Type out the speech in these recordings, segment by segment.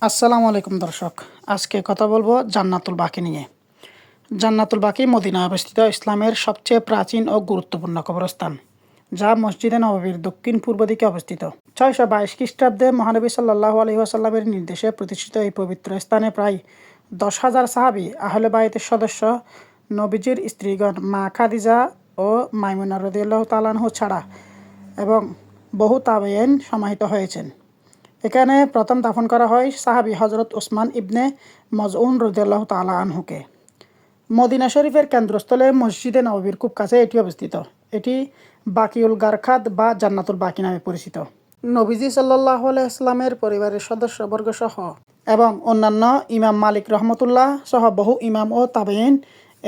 আসসালামু আলাইকুম দর্শক। আজকে কথা বলবো জান্নাতুল বাকি নিয়ে। জান্নাতুল বাকি মদিনায় অবস্থিত ইসলামের সবচেয়ে প্রাচীন ও গুরুত্বপূর্ণ কবরস্থান, যা মসজিদে নববীর দক্ষিণ পূর্ব দিকে অবস্থিত। 622 খ্রিস্টাব্দে মহানবী সাল্লাল্লাহু আলাইহি ওয়াসাল্লামের নির্দেশে প্রতিষ্ঠিত এই পবিত্র স্থানে প্রায় 10,000 সাহাবী, আহলে বায়তের সদস্য, নবীজির স্ত্রীগণ মা খাদিজা ও মাইমুনা রাদিয়াল্লাহু তাআলা আনহু ছাড়া এবং বহু তাবেঈন সমাহিত হয়েছেন। এখানে প্রথম দাফন করা হয় সাহাবী হজরত ওসমান ইবনে মজউন রাদিয়াল্লাহু তাআলা আনহুকে। মদিনা শরীফের কেন্দ্রস্থলে মসজিদে নববীর খুব কাছে এটি অবস্থিত। এটি বাকিউল গারকাদ বা জান্নাতুল বাকি নামে পরিচিত। নবীজি সাল্লাল্লাহু আলাইহি ওয়াসাল্লামের পরিবারের সদস্যবর্গ সহ এবং অন্যান্য ইমাম মালিক রহমতুল্লাহ সহ বহু ইমাম ও তাবেঈন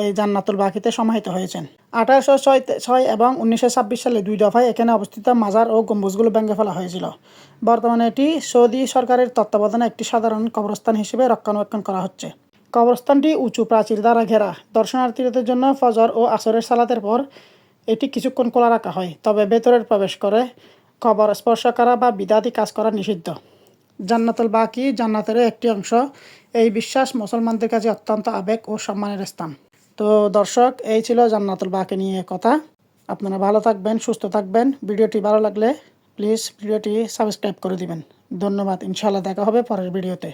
এই জান্নাতুল বাকিতে সমাহিত হয়েছেন। 1806 এবং 1926 সালে 2 দফায় এখানে অবস্থিত মাজার ও গম্বুজগুলো ভেঙে ফেলা হয়েছিল। বর্তমানে এটি সৌদি সরকারের তত্ত্বাবধানে একটি সাধারণ কবরস্থান হিসেবে রক্ষণাবেক্ষণ করা হচ্ছে। কবরস্থানটি উঁচু প্রাচীর দ্বারা ঘেরা। দর্শনার্থীদের জন্য ফজর ও আসরের সালাতের পর এটি কিছুক্ষণ খোলা রাখা হয়, তবে ভেতরের প্রবেশ করে কবর স্পর্শ করা বা বিদাতি কাজ করা নিষিদ্ধ। জান্নাতুল বাকি জান্নাতের একটি অংশ। এই বিশ্বাস মুসলমানদের কাছে অত্যন্ত আবেগ ও সম্মানের স্থান। তো দর্শক, এই ছিল জান্নাতুল বাকি নিয়ে কথা। আপনারা ভালো থাকবেন, সুস্থ থাকবেন। ভিডিওটি ভালো লাগলে প্লিজ ভিডিওটি সাবস্ক্রাইব করে দিবেন। ধন্যবাদ। ইনশাআল্লাহ দেখা হবে পরের ভিডিওতে।